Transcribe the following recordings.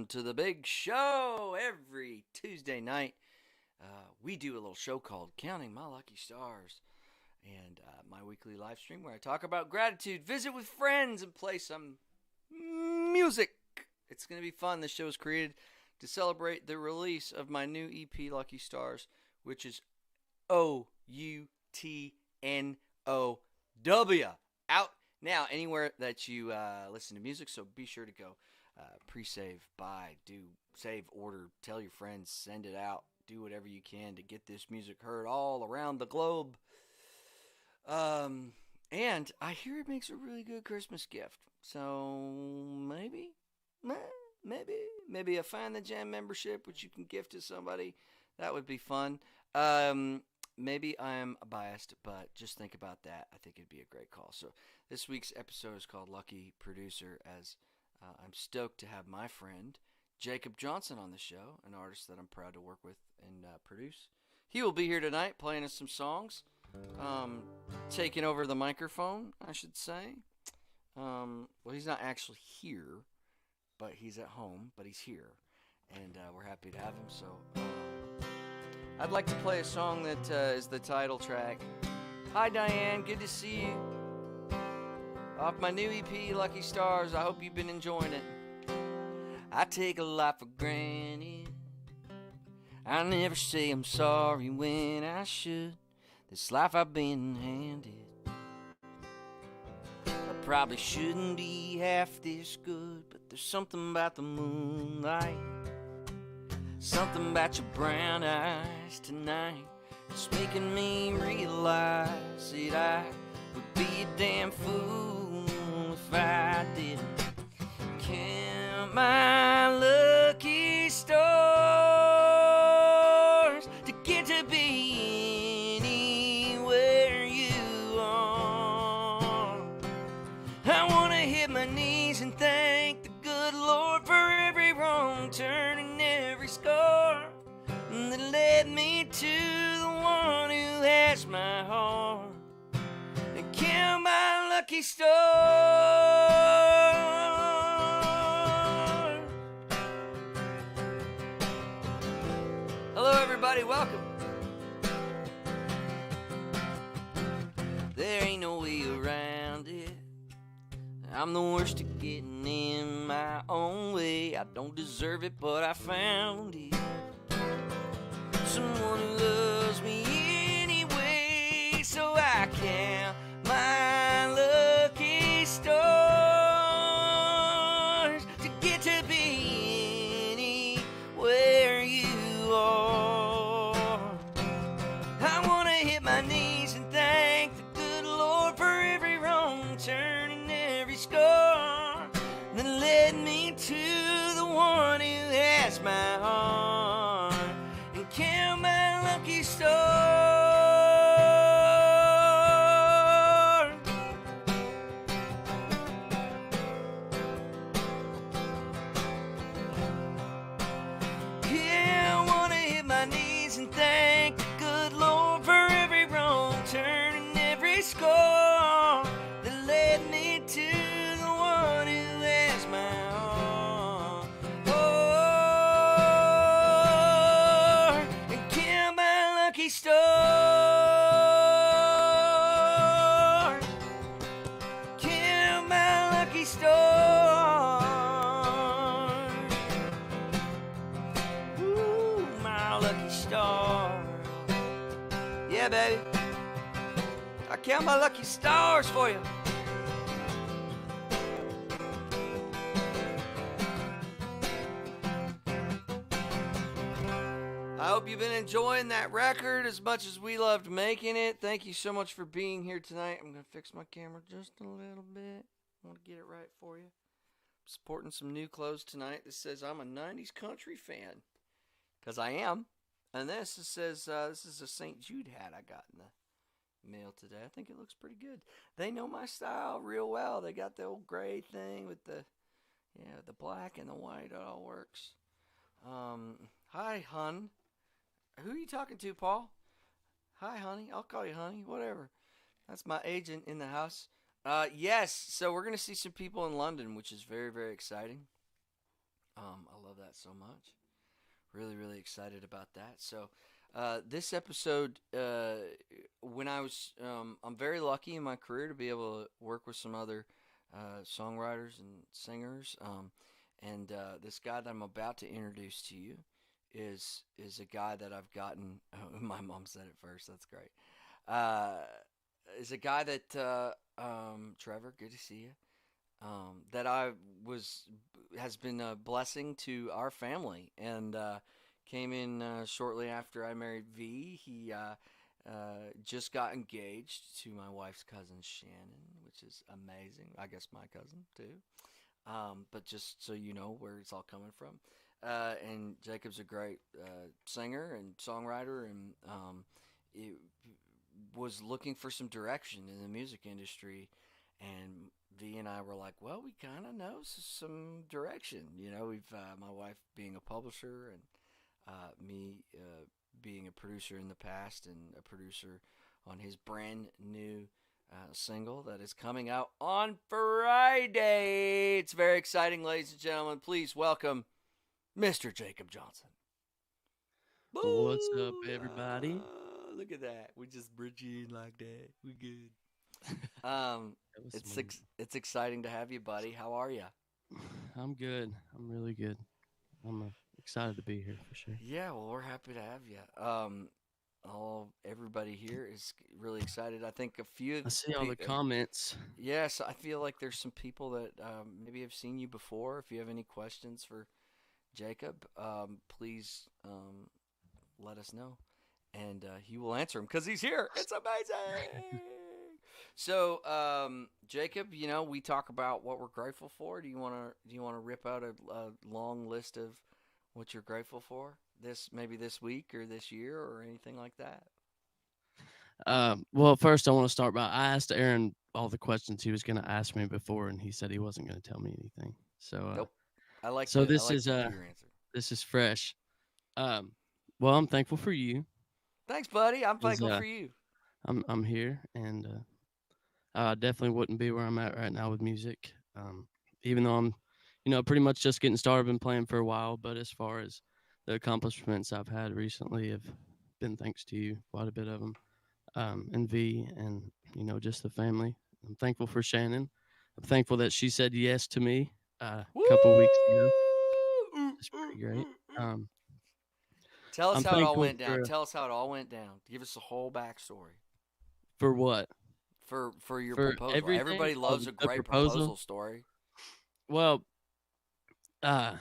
to the big show. Every Tuesday night, we do a little show called Counting My Lucky Stars, and my weekly live stream where I talk about gratitude, visit with friends, and play some music. It's going to be fun. This show is created to celebrate the release of my new EP, Lucky Stars, which is OUTNOW. Out now anywhere that you listen to music, so be sure to go pre-save, buy, do, save, order, tell your friends, send it out, do whatever you can to get this music heard all around the globe. And I hear it makes a really good Christmas gift, so maybe a Find the Jam membership, which you can gift to somebody. That would be fun. Maybe I'm biased, but just think about that. I think it'd be a great call. So this week's episode is called Lucky Producer, as I'm stoked to have my friend Jacob Johnson on the show, an artist that I'm proud to work with and produce. He will be here tonight playing us some songs, taking over the microphone, I should say. Well, he's not actually here, but he's at home, but he's here, and we're happy to have him. So I'd like to play a song that is the title track. Hi, Diane. Good to see you. Off my new EP, Lucky Stars. I hope you've been enjoying it. I take a lot for granted. I never say I'm sorry when I should. This life I've been handed, I probably shouldn't be half this good, but there's something about the moonlight, something about your brown eyes tonight, it's making me realize that I would be a damn fool if I didn't count my lucky stars to get to be anywhere you are. I want to hit my knees and thank the good Lord for every wrong turn and every scar that led me to the one who has my heart, and count my lucky stars. Hello everybody, welcome. There ain't no way around it, I'm the worst at getting in my own way. I don't deserve it, but I found it. Someone who loves me anyway, so I count my lucky stars to get to be anywhere you are. I want to hit my knees and thank the good Lord for every wrong turn and every scar that led me to the one who has my heart, and count my lucky stars. Yeah, I want to hit my knees and thank the good Lord for every wrong turn and every score that led me to the one who has my heart. Oh, and count my lucky stars. Count my lucky stars. Ooh, my lucky star. Yeah, baby. I count my lucky stars for you. I hope you've been enjoying that record as much as we loved making it. Thank you so much for being here tonight. I'm going to fix my camera just a little bit. I want to get it right for you. I'm sporting some new clothes tonight. This says I'm a 90s country fan, because I am. And this says this is a St. Jude hat I got in the mail today. I think it looks pretty good. They know my style real well. They got the old gray thing with the black and the white. It all works. Hi, hun. Who are you talking to, Paul? Hi, honey. I'll call you honey. Whatever. That's my agent in the house. Yes. So we're gonna see some people in London, which is very, very exciting. I love that so much. Really, really excited about that. So, this episode, when I'm very lucky in my career to be able to work with some other songwriters and singers. And this guy that I'm about to introduce to you is a guy that I've gotten. Oh, my mom said it first. That's great. Uh, is a guy that Trevor. Good to see you. That I was has been a blessing to our family, and came in shortly after I married V. He just got engaged to my wife's cousin Shannon, which is amazing. I guess my cousin too. But just so you know where it's all coming from. And Jacob's a great singer and songwriter, and it was looking for some direction in the music industry. And V and I were like, well, we kind of know some direction. You know, we've my wife being a publisher, and me being a producer in the past, and a producer on his brand new single that is coming out on Friday. It's very exciting, ladies and gentlemen. Please welcome Mr. Jacob Johnson. What's up, Boo! everybody? Look at that. We just bridge you in like that. We good. Um, That was it's smooth. it's exciting to have you, buddy. How are you? I'm good. I'm really good. I'm excited to be here for sure. Yeah, well, we're happy to have you. All everybody here is really excited. I think a few I see all the comments. yes, I feel like there's some people that maybe have seen you before. If you have any questions for Jacob, please let us know, and he will answer them because he's here. It's amazing. So, Jacob, you know, we talk about what we're grateful for. Do you want to rip out a long list of what you're grateful for maybe this week or this year or anything like that? Well, first I want to start by I asked Aaron all the questions he was going to ask me before, and he said he wasn't going to tell me anything. So, Nope. I like so to I this like is to do your answer. this is fresh. Um, well, I'm thankful for you. Thanks, buddy. I'm 'Cause, thankful for you. I'm here, and I definitely wouldn't be where I'm at right now with music. Even though I'm, pretty much just getting started, been playing for a while. But as far as the accomplishments I've had recently, have been thanks to you, quite a bit of them, and V, and just the family. I'm thankful for Shannon. I'm thankful that she said yes to me Woo! a couple weeks ago. Ooh, It's ooh, pretty great. ooh, ooh. Um, Tell us I'm how it all thankful went down. for Tell us how it all went down. Give us the whole backstory what? for your For proposal. everything? Everybody Oh, loves a the great proposal. proposal story. Well, uh,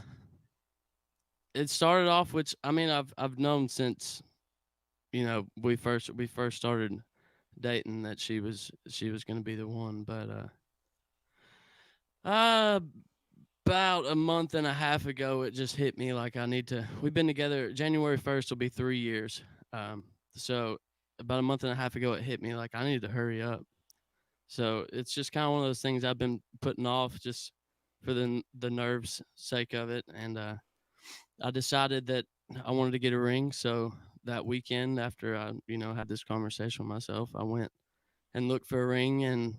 it started off, which I mean, I've known since we first started dating that she was going to be the one, but uh about a month and a half ago it just hit me like I need to. We've been together. January 1st will be 3 years. So about a month and a half ago it hit me like I need to hurry up. So it's just kind of one of those things I've been putting off just for the nerves sake of it. And I decided that I wanted to get a ring. So that weekend after I had this conversation with myself, I went and looked for a ring and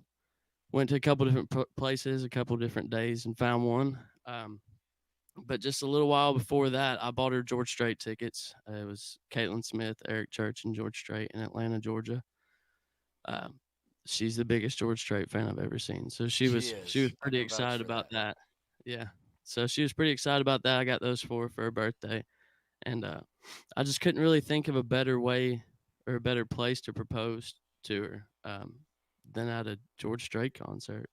went to a couple different places, a couple different days, and found one. But just a little while before that, I bought her George Strait tickets. It was Caitlin Smith, Eric Church, and George Strait in Atlanta, Georgia. Um, she's the biggest George Strait fan I've ever seen. So she She was she was is. I pretty can vouch excited for about that. that. Yeah. So she was pretty excited about that. I got those for her birthday, and I just couldn't really think of a better way or a better place to propose to her than at a George Strait concert.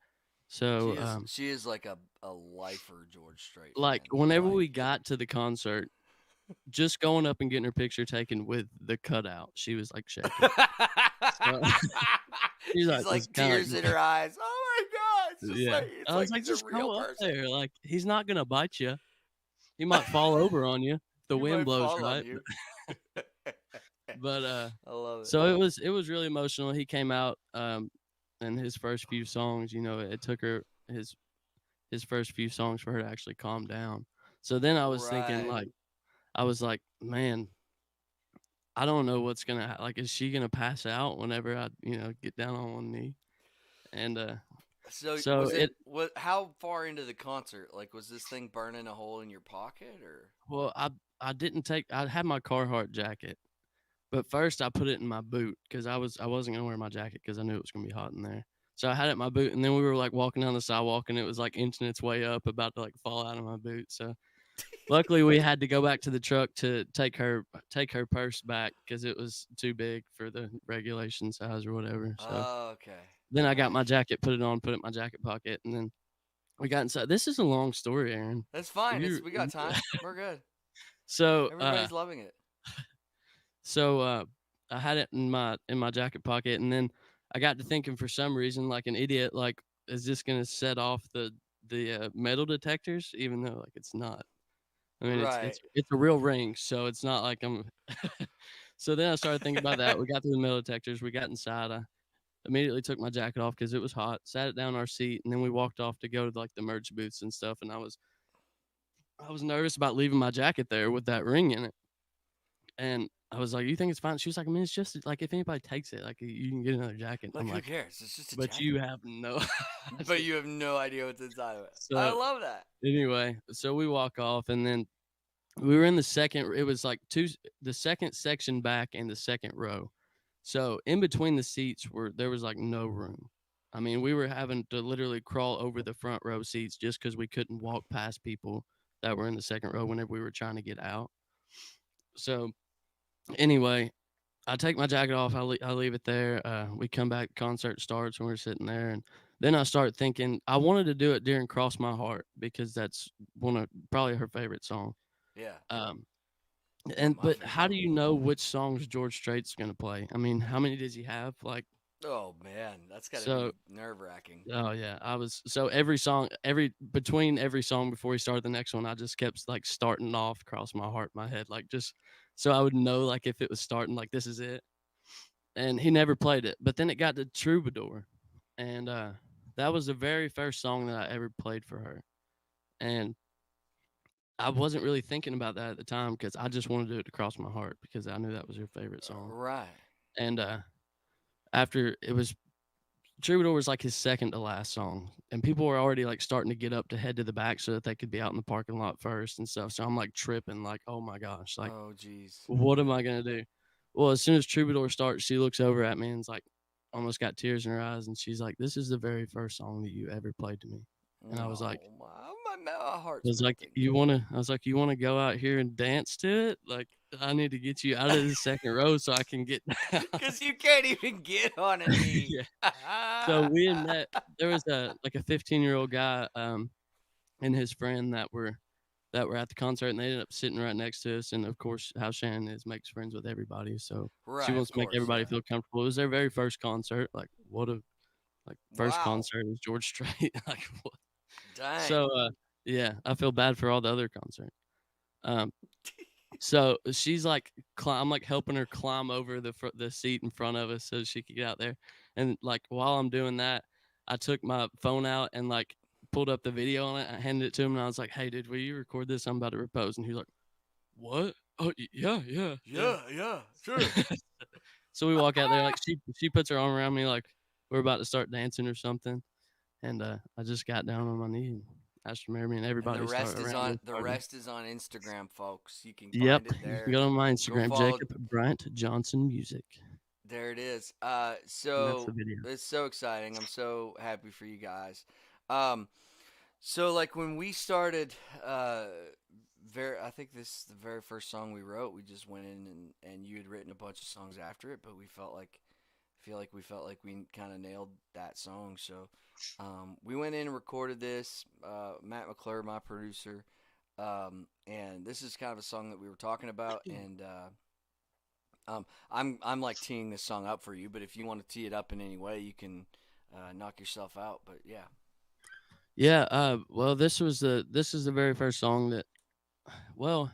She So is she is like a lifer George Strait like fan. whenever Like we got to the concert, just going up and getting her picture taken with the cutout, she was like shaking. So she's she's like like just kind of tears in like, her eyes. Oh my god! It's just yeah. like it's I was like like, he's a just real go up person. there. Like he's not gonna bite you. He might fall over on you if the He wind might blows fall on right. you. But I love it. so it was really emotional. He came out and his first few songs, it took her his first few songs for her to actually calm down. So then I was thinking Right. like I was like, man, I don't know what's gonna like. Is she gonna pass out whenever I get down on one knee? And So So was it it what? How far into the concert? Like, was this thing burning a hole in your pocket, or? well, I didn't take. I had my Carhartt jacket, but first I put it in my boot because I wasn't gonna wear my jacket because I knew it was gonna be hot in there. So I had it in my boot, and then we were like walking down the sidewalk, and it was like inching its way up, about to like fall out of my boot. So luckily, we had to go back to the truck to take her purse back because it was too big for the regulation size or whatever. So Oh, okay. then I got my Nice. jacket, put it on, put it in my jacket pocket, and then we got inside. This is a long story, Aaron. That's If fine. you We got time. We're good. so Everybody's loving it. so I had it in my jacket pocket, and then I got to thinking for some reason, like an idiot, like, is this gonna set off the metal detectors? Even though like it's not. I mean, Right. it's a real ring, so it's not like I'm. So then I started thinking about that. We got through the metal detectors. We got inside. I immediately took my jacket off because it was hot. Sat it down in our seat, and then we walked off to go to like the merch booths and stuff. And I was nervous about leaving my jacket there with that ring in it. And I was like, "You think it's fine?" She was like, "I mean, it's just like if anybody takes it, like you can get another jacket." I'm Like, who like, cares? It's just a "But jacket. you have no." But you have no idea what's inside of it. I So love that. anyway, so we walk off, and then we were in the second. It was like the second section back and the second row. So in between the seats there was like no room. I mean, we were having to literally crawl over the front row seats just because we couldn't walk past people that were in the second row whenever we were trying to get out. So anyway, I take my jacket off. I leave it there. We come back. Concert starts, and we're sitting there, and then I start thinking I wanted to do it during "Cross My Heart" because that's one of probably her favorite song. Yeah. Um, One of and my but how favorite. do you know which songs George Strait's gonna play? I mean, how many does he have? Like Oh man, that's got to so. be nerve wracking. Oh yeah, I was so every song, every between every song before he started the next one, I just kept like starting off "Cross My Heart" in my head, like just so I would know like if it was starting, like this is it. And he never played it. But then it got to Troubadour, and that was the very first song that I ever played for her. And I wasn't really thinking about that at the time because I just wanted to do it to Cross My Heart because I knew that was her favorite song. Right. And after it was Troubadour was like his second to last song, and people were already like starting to get up to head to the back so that they could be out in the parking lot first and stuff. So I'm like tripping, like, oh my gosh, like Oh geez. what am I gonna do? Well, as soon as Troubadour starts, she looks over at me and's like, almost got tears in her eyes, and she's like, "This is the very first song that you ever played to me." And I was like, Oh my heart's melting. I was like, "You wanna go out here and dance to it? Like, I need to get you out of the second row so I can get." Because you can't even get on a knee. Yeah. So we had met. There was a 15-year-old guy, and his friend that were at the concert, and they ended up sitting right next to us. And of course, how Shannon is, makes friends with everybody, so she Right, of wants to make course, everybody yeah. feel comfortable. It was their very first concert. Like what a first Wow. concert was George Strait. Like what? Dang. So yeah, I feel bad for all the other concerts. Um, so she's like, I'm like helping her climb over the seat in front of us so she could get out there. And like while I'm doing that, I took my phone out and like pulled up the video on it. I handed it to him and I was like, "Hey, dude, will you record this? I'm about to propose." And he was like, "What? Oh, yeah, yeah, yeah." Yeah, sure. So we walk out there, like she puts her arm around me, like we're about to start dancing or something. And I just got down on my knee and asked her to marry me, and And everybody started around me. the rest is on Instagram, folks. You can Yep, find it you can there. go to my Go Instagram, follow. Jacob Bryant Johnson Music, There it is. and that's the So video. it's so exciting. I'm so happy for you guys. Um, so like when we started, I think this is the very first song we wrote. We just went in and you had written a bunch of songs after it, but we felt like we kind of nailed that song. So, we went in and recorded this. Matt McClure, my producer, and this is kind of a song that we were talking about, and I'm like teeing this song up for you, but if you want to tee it up in any way, you can knock yourself out. But yeah, Yeah, well, this is the very first song that, well,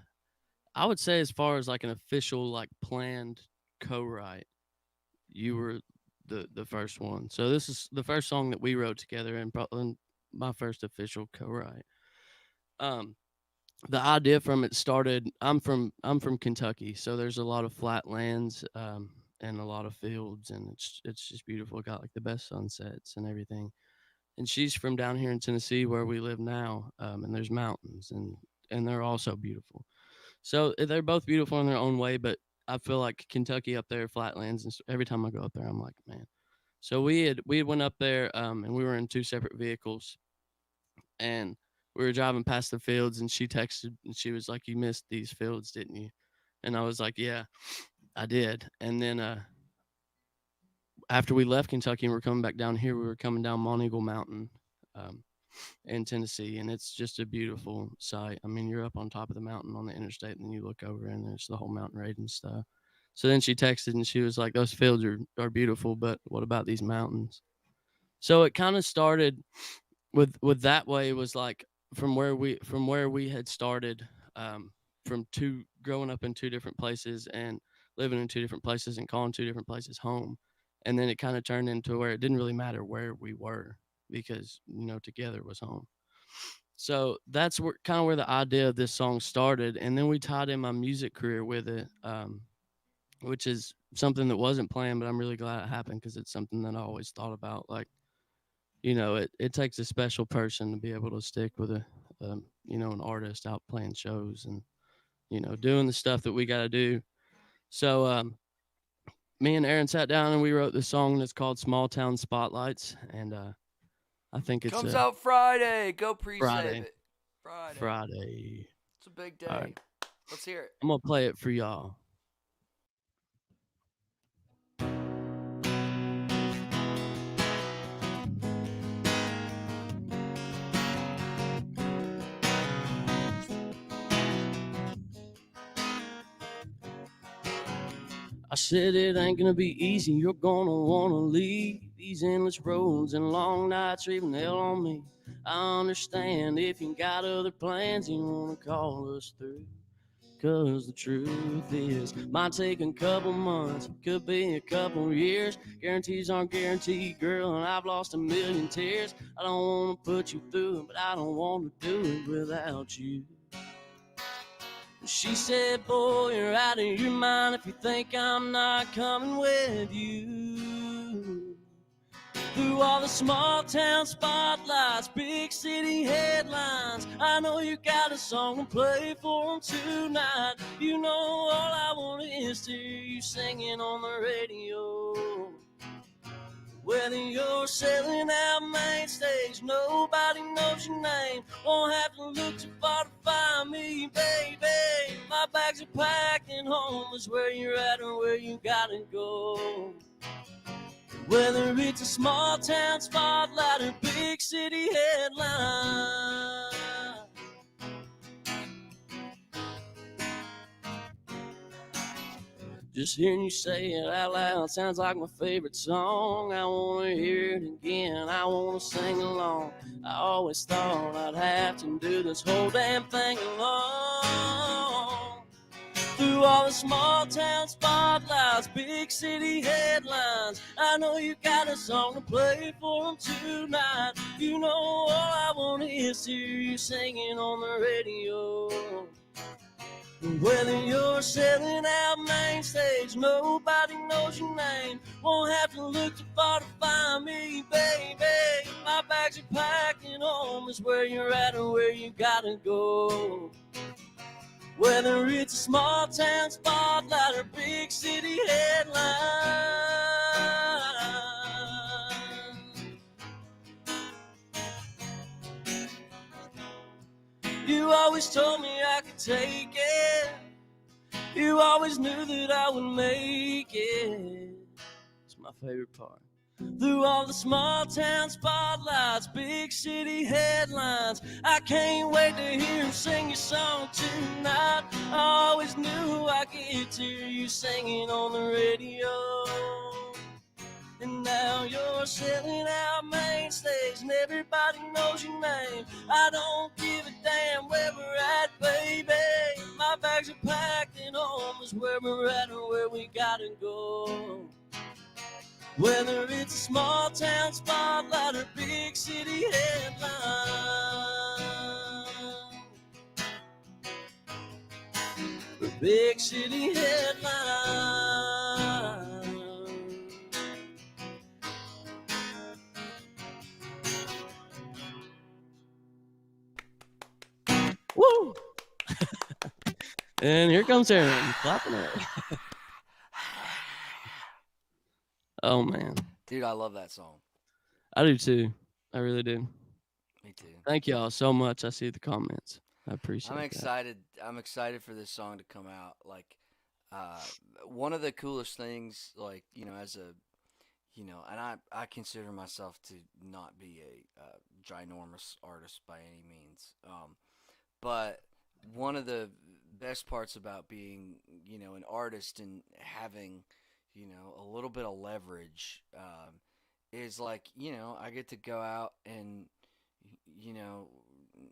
I would say as far as like an official like planned co-write, you were the first one. So this is the first song that we wrote together, and probably my first official co-write. Um, the idea from it started. I'm from Kentucky, so there's a lot of flat lands, and a lot of fields, and it's just beautiful. It got like the best sunsets and everything. and she's from down here in Tennessee where we live now, and there's mountains, and they're also beautiful. So they're both beautiful in their own way, but I feel like Kentucky up there, flatlands, and every time I go up there, I'm like, man. So we had went up there, and we were in two separate vehicles, and we were driving past the fields, and she texted, and she was like, "You missed these fields, didn't you?" And I was like, "Yeah, I did." And then after we left Kentucky and we're coming back down here, we were coming down Monteagle Mountain. Um, in Tennessee, and it's just a beautiful sight. I mean, you're up on top of the mountain on the interstate, and then you look over, and there's the whole mountain range and stuff. So then she texted, and she was like, "Those fields are beautiful, but what about these mountains?" So it kind of started with that way. It was like from where we had started, from two growing up in two different places and living in two different places and calling two different places home, and then it kind of turned into where it didn't really matter where we were because together was home. So that's where kind of where the idea of this song started, and then we tied in my music career with it, which is something that wasn't planned, but I'm really glad it happened because it's something that I always thought about. Like, it takes a special person to be able to stick with an artist out playing shows and doing the stuff that we got to do. So me and Aaron sat down and we wrote this song that's called "Small Town Spotlights," and I think it's Comes a out Friday. Go pre-save Friday. it. Friday. Friday. It's a big All day. right, Let's hear it. I'm gonna play it for y'all. I said it ain't gonna be easy, you're gonna wanna leave these endless roads and long nights are even hell on me. I understand if you got other plans you wanna call us through. Cause the truth is, might take a couple months, could be a couple years. Guarantees aren't guaranteed, girl, and I've lost a million tears. I don't wanna put you through it, but I don't wanna do it without you. She said, boy, you're out of your mind if you think I'm not coming with you. Through all the small town spotlights, big city headlines, I know you got a song to play for them tonight. You know all I want is to hear you singing on the radio. Whether you're selling out main stage, nobody knows your name. Won't have to look too far to find me, baby. My bags are packed and home is where you're at or where you gotta go. Whether it's a small town spotlight or big city headline, just hearing you say it out loud sounds like my favorite song. I want to hear it again, I want to sing along. I always thought I'd have to do this whole damn thing alone. Through all the small town spotlights, big city headlines, I know you got a song to play for them tonight. You know all I want is to hear you singing on the radio. Whether you're selling out main stage, nobody knows your name. Won't have to look too far to find me, baby. My bags are packed and home is where you're at or where you gotta go. Whether it's a small town spotlight or big city headline, you always told me I could take it. You always knew that I would make it. It's my favorite part. Through all the small town spotlights, big city headlines, I can't wait to hear him sing your song tonight. I always knew I could hear you singing on the radio. And now you're selling out main stage and everybody knows your name. I don't give a damn where we're at, baby. My bags are packed and home is where we're at or where we gotta go. Whether it's a small town spotlight or big city headline, or big city headline. Woo! And here comes Aaron clapping it. Oh man, Dude, I love that song. I do too. I really do. Me too. Thank y'all so much. I see the comments. I I'm appreciate that. excited. I'm excited for this song to come out. Like, uh, one of the coolest things, like, as a, and I consider myself to not be a ginormous artist by any means. But one of the best parts about being, an artist and having, a little bit of leverage, is like, I get to go out and, you know,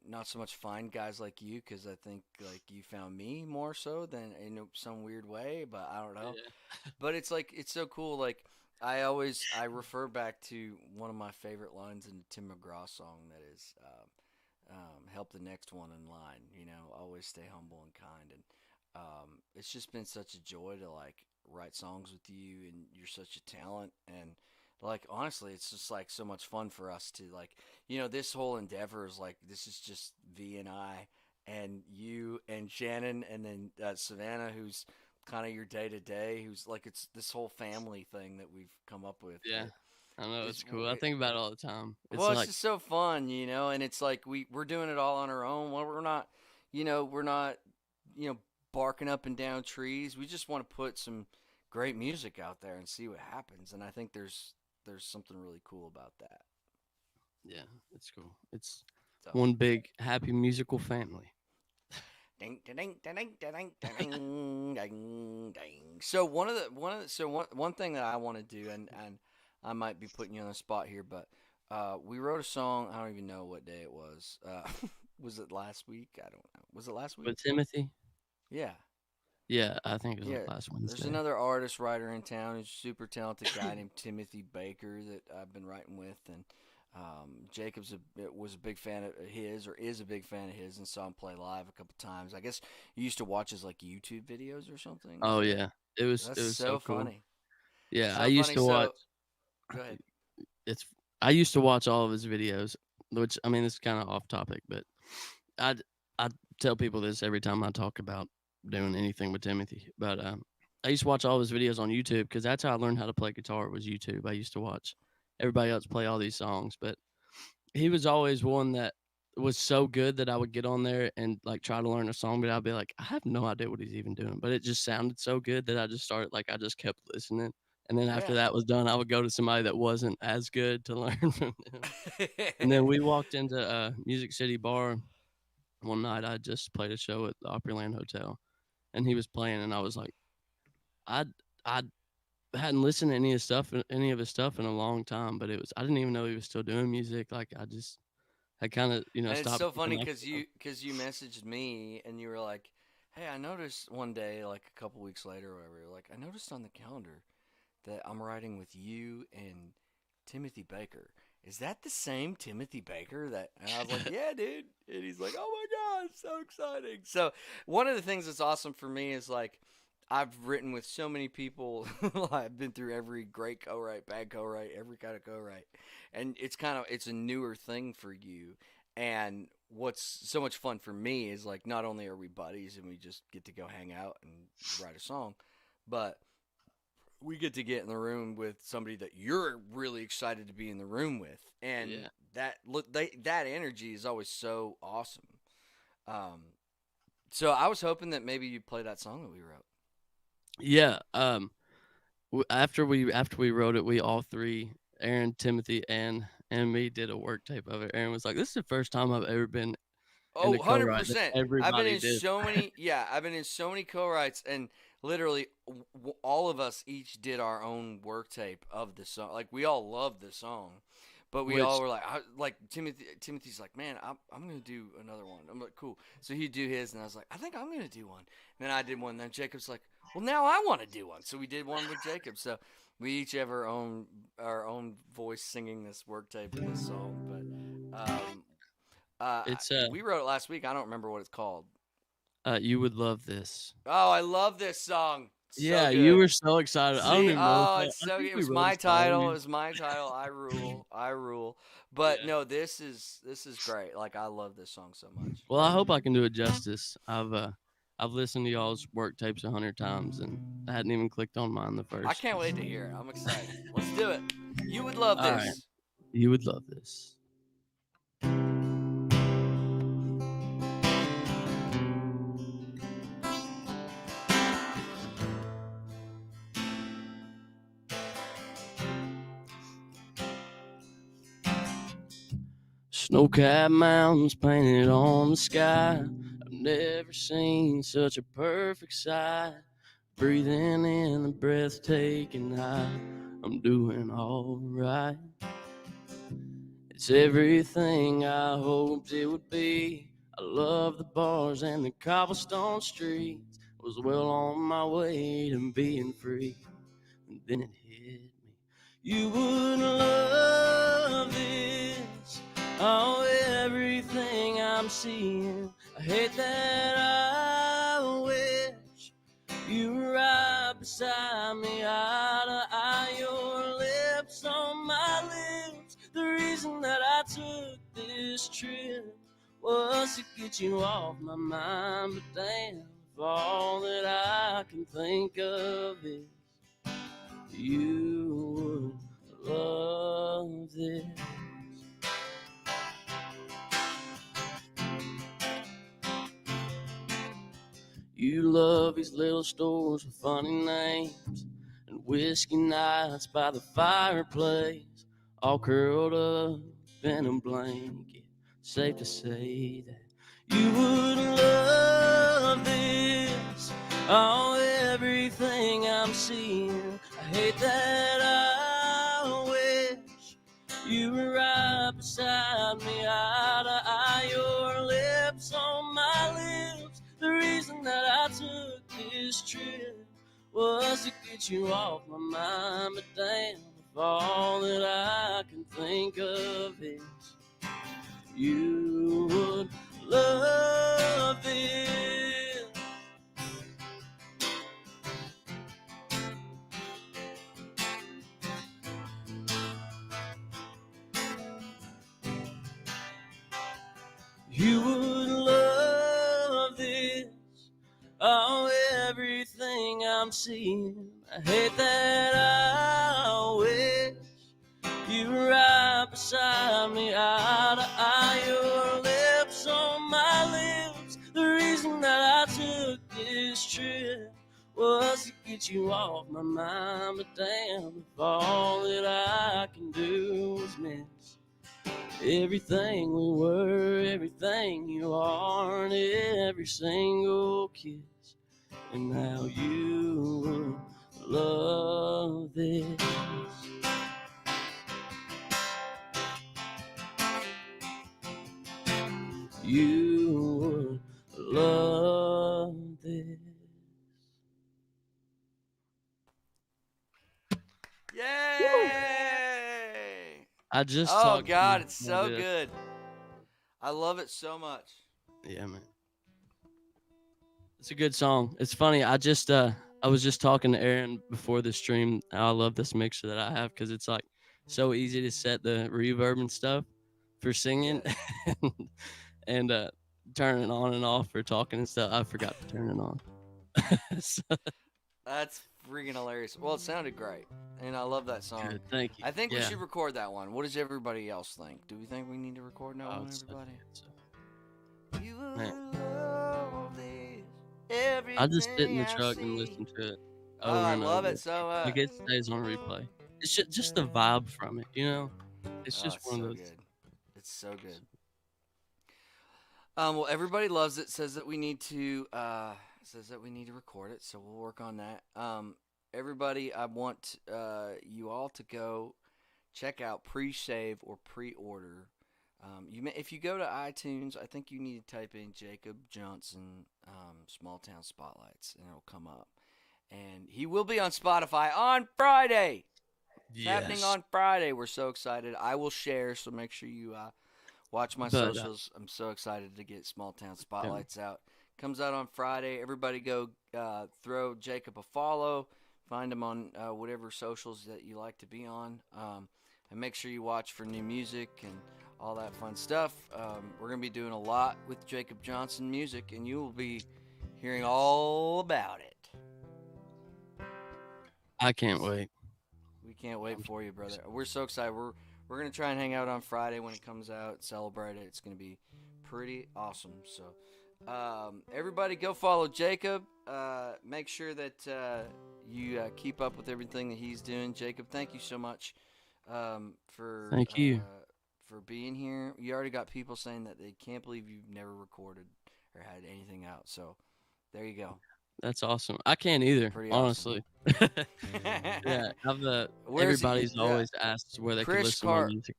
not so much find guys like you because I think like you found me more so than in some weird way, but I don't know. Yeah. But it's like it's so cool. Like I refer back to one of my favorite lines in the Tim McGraw song that is, help the next one in line. Always stay humble and kind. And it's just been such a joy to like write songs with you, and you're such a talent. And like honestly, it's just like so much fun for us to like, this whole endeavor is like this is just V and I and you and Shannon and then Savannah, who's kind of your day to day, who's like it's this whole family thing that we've come up with Yeah. that I know is it's cool. I think about it all the time. It's well, it's like, just so fun, and it's like we're doing it all on our own. Well, we're not, you know, barking up and down trees. We just want to put some great music out there and see what happens. And I think there's something really cool about that. yeah, it's cool. It's So, one big happy musical family. ding, ding, ding, ding, ding, ding, ding, ding. So one thing that I want to do, and I might be putting you on the spot here, but we wrote a song. I don't even know what day it was. Was it last week? I don't know. Was it last week? But Timothy, Yeah. yeah, I think it was Yeah, like last there's Wednesday. another artist writer in town who's a super talented guy named Timothy Baker that I've been writing with, and was a big fan of his, or is a big fan of his, and saw him play live a couple times. I guess you used to watch his like YouTube videos or something. Is Oh that? yeah, it That's was so so cool. funny. Yeah, I So used funny. to watch. So go ahead. It's I used to watch all of his videos, which I mean, it's kind of off topic, but I I tell people this every time I talk about doing anything with Timothy. But I used to watch all of his videos on YouTube because that's how I learned how to play guitar was YouTube. I used to watch everybody else play all these songs, but he was always one that was so good that I would get on there and like try to learn a song, but I'd be like, I have no idea what he's even doing. But it just sounded so good that I just started like I just kept listening. And then after Yeah. that was done, I would go to somebody that wasn't as good to learn from them. And then we walked into Music City Bar one night. I just played a show at the Opryland Hotel, and he was playing, and I was like, I I hadn't listened to any of his stuff in a long time, but it was I didn't even know he was still doing music. Like I just had kind of And it's stopped so thinking funny like, because you messaged me and you were like, "Hey, I noticed one day, like a couple weeks later, or whatever. You're like, I noticed on the calendar that I'm writing with you and Timothy Baker. Is that the same Timothy Baker that?" And I was like, "Yeah, dude." And he's like, "Oh my god, so exciting!" So one of the things that's awesome for me is like I've written with so many people. I've been through every great co-write, bad co-write, every kind of co-write, and it's a newer thing for you. And what's so much fun for me is like not only are we buddies and we just get to go hang out and write a song, but we get to get in the room with somebody that you're really excited to be in the room with, and yeah, that energy is always so awesome. Um, so I was hoping that maybe you'd play that song that we wrote. yeah. After we wrote it, we all three, Aaron, Timothy, and me, did a work tape of it. Aaron was like, "This is the first time I've ever been in Oh, a co-write that 100%. I've been everybody in did." so many, yeah, I've been in so many co-writes, and literally all of us each did our own work tape of the song. Like we all loved the song, but we all Which were like, like Timothy's like, man, I'm gonna do another one. I'm like, cool. So he'd do his, and I was like, I think I'm gonna do one. And then I did one. And then Jacob's like, well, now I want to do one. So we did one with Jacob. So we each have our own voice singing this work tape of this song. But it's we wrote it last week. I don't remember what it's called. you would love this. Oh, I love this song. So Yeah, you good. were so excited. I don't See, even know if oh, it's I so good. think It we was wrote a my song. title. It was my title. I rule. I rule. But Yeah. no, this is great. Like I love this song so much. Well, I hope I can do it justice. I've listened to y'all's work tapes 100 times, and I hadn't even clicked on mine the I first. can't wait to hear it. I'm excited. Let's do it. You would love All right, this. you would love this. Snow-capped mountains painted on the sky. I've never seen such a perfect sight. Breathing in the breathtaking high. I'm doing all right. It's everything I hoped it would be. I love the bars and the cobblestone streets. Was well on my way to being free. And then it hit me. You would love this. Oh, everything I'm seeing. I hate that I wish you were right beside me, eye to eye, your lips on my lips. The reason that I took this trip was to get you off my mind, but damn, if all that I can think of is you would love this. You love these little stores with funny names and whiskey nights by the fireplace, all curled up in a blanket. Safe to say that you would love this. Oh, everything I'm seeing. I hate that I wish you were right beside me, eye to eye, your lips on my lips. The reason that I took this trip was to get you off my mind, but damn, if all that I can think of is you would love this. You would love this. Oh, everything I'm seeing. I hate that I wish you were right beside me, eye to eye, your lips on my lips. The reason that I took this trip was to get you off my mind, but damn, if all that I can do is miss everything we were, everything you are, and every single kiss. And now you will love this. You would love this. Woo! Yay! I just Oh talked to you God, it's about so this. good. I love it so much. Yeah, man. It's a good song. It's funny. I was just talking to Aaron before the stream. I love this mixer that I have because it's like so easy to set the reverb and stuff for singing Yes. and turn it on and off for talking and stuff. I forgot to turn it on. So, That's freaking hilarious. Well, it sounded great, and I love that song. good. Thank you. I think we Yeah. should record that one. What does everybody else think? Do we think we need to record that Oh, one, it's such a everybody? good song. You Man, will love this, I just sit in everything the I truck and listen see. to it Oh, over I and love over. it so Like much. it stays on replay. It's just the vibe from it, you know? It's Oh, just it's one of so those. good. It's so good. Well, everybody loves it. Says that we need to record it, so we'll work on that. Everybody, I want you all to go check out pre-save or pre-order. If you go to iTunes, I think you need to type in Jacob Johnson Small Town Spotlights, and it'll come up. And he will be on Spotify on Friday. It's happening Yes. on Friday. We're so excited. I will share, so make sure you watch my But socials. I'm so excited to get Small Town yeah, Spotlights out. Comes out on Friday. Everybody go throw Jacob a follow. Find him on whatever socials that you like to be on. And make sure you watch for new music and all that fun stuff. We're going to be doing a lot with Jacob Johnson music, and you will be hearing all about it. I can't wait. We can't wait for you, brother. We're so excited. We're going to try and hang out on Friday when it comes out, celebrate it. It's going to be pretty awesome. So everybody go follow Jacob. Make sure that you keep up with everything that he's doing. Jacob, thank you so much for Thank you. For being here. You already got people saying that they can't believe you've never recorded or had anything out. So there you go. That's awesome. I can't either, Pretty honestly. awesome. Yeah, Where's everybody's always asked where they could listen to my music.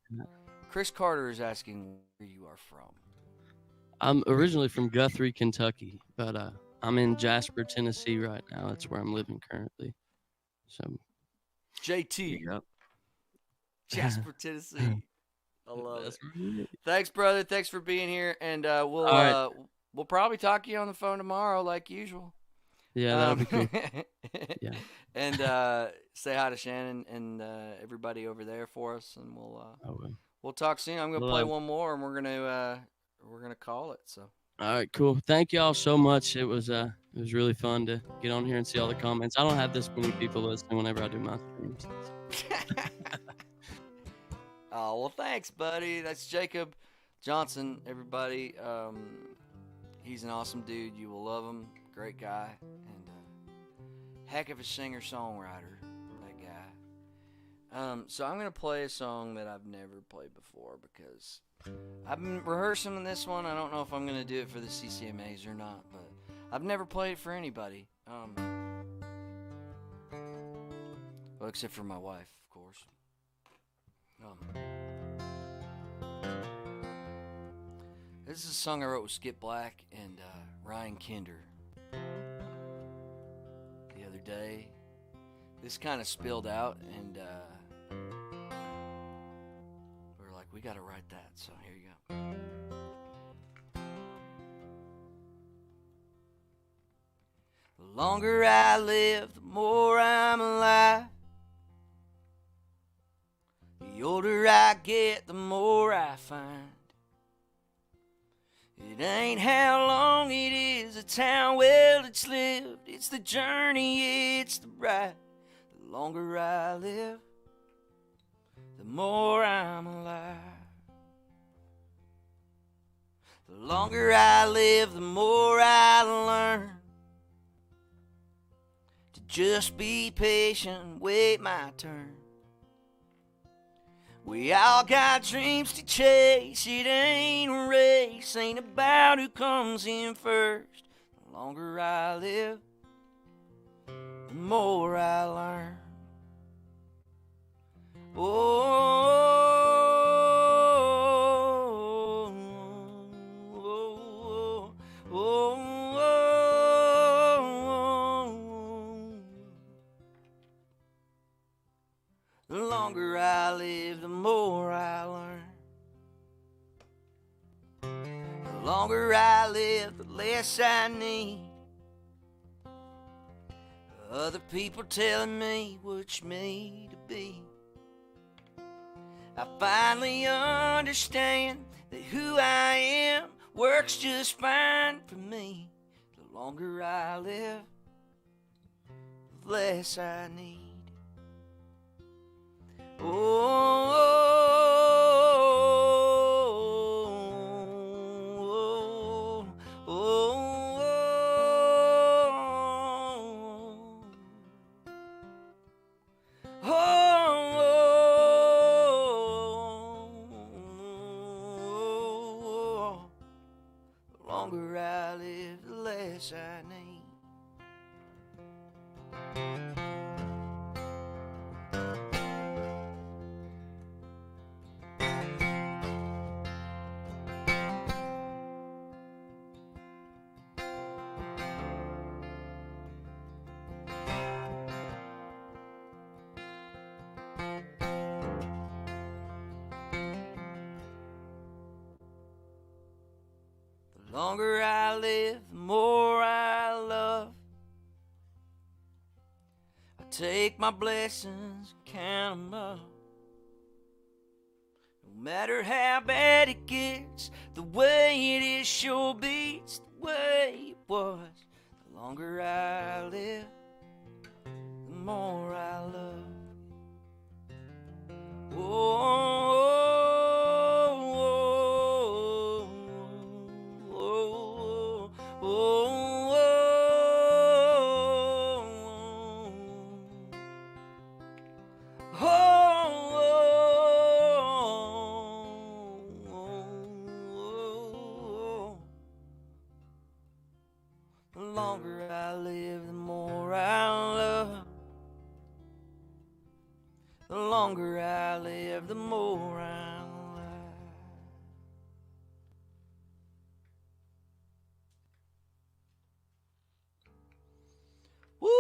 Chris Carter is asking where you are from. I'm originally from Guthrie, Kentucky, but I'm in Jasper, Tennessee right now. That's where I'm living currently. So, JT, yep. Jasper, Tennessee. I love That's it. right. Thanks, brother. Thanks for being here, and we'll probably talk to you on the phone tomorrow, like usual. Yeah, that'll be cool. Yeah. And say hi to Shannon and everybody over there for us, and we'll talk soon. I'm gonna play one more, and we're gonna call it. So. All right, cool. Thank y'all so much. It was really fun to get on here and see all the comments. I don't have this many people listening whenever I do my streams. Oh, well, thanks, buddy. That's Jacob Johnson, everybody. He's an awesome dude. You will love him. Great guy. And heck of a singer-songwriter, that guy. So I'm going to play a song that I've never played before because I've been rehearsing this one. I don't know if I'm going to do it for the CCMAs or not, but I've never played it for anybody. Well, except for my wife, of course. This is a song I wrote with Skip Black and Ryan Kinder the other day. This kind of spilled out, and we were like, we got to write that. So here you go. The longer I live, the more I'm alive. The older I get, the more I find. It ain't how long it is, it's how well it's lived. It's the journey, it's the ride. The longer I live, the more I'm alive. The longer I live, the more I learn to just be patient and wait my turn. We all got dreams to chase, it ain't a race, ain't about who comes in first. The longer I live, the more I learn. The longer I live, the more I learn. The longer I live, the less I need other people telling me what you made to be. I finally understand that who I am works just fine for me. The longer I live, the less I need. The longer I live, the less I need. The longer I live, the more I love. I take my blessings, count 'em up. No matter how bad it gets, the way it is sure beats the way it was. The longer I live, the more I love. The longer I live, the more I love. The longer I live, the more I'm alive. Woo!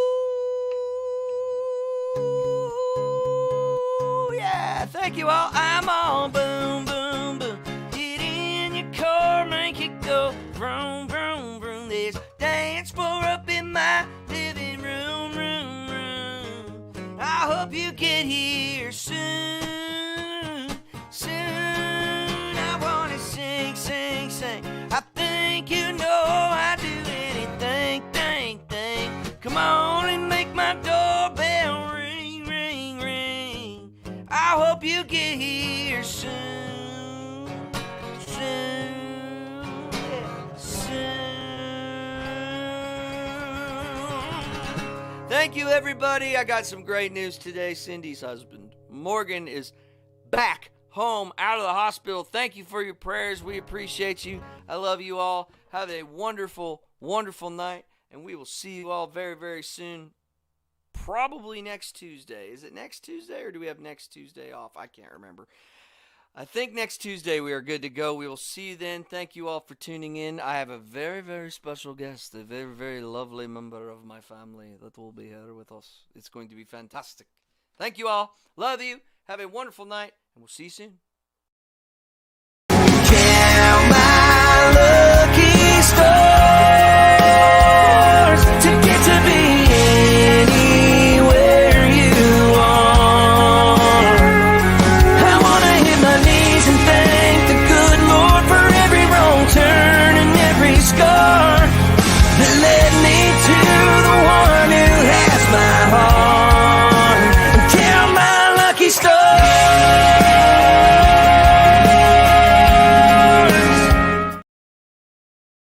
Yeah, thank you all. I'm on boom, boom, boom. Get in your car, make it go vroom, vroom, vroom. There's a dance floor up in my living room, I hope you get here soon, soon. I wanna sing, sing, sing. I think you know I do anything, thing. Come on and make my doorbell ring, ring, ring. I hope you get here soon, soon, yeah, soon. Thank you, everybody. I got some great news today. Cindy's husband, Morgan, is back home out of the hospital. Thank you for your prayers. We appreciate you. I love you all. Have a wonderful, wonderful night, and we will see you all very, very soon. Probably next Tuesday. Is it next Tuesday, or do we have next Tuesday off? I can't remember. I think next Tuesday we are good to go. We will see you then. Thank you all for tuning in. I have a very, very special guest, a very, very lovely member of my family that will be here with us. It's going to be fantastic. Thank you all. Love you. Have a wonderful night, and we'll see you soon.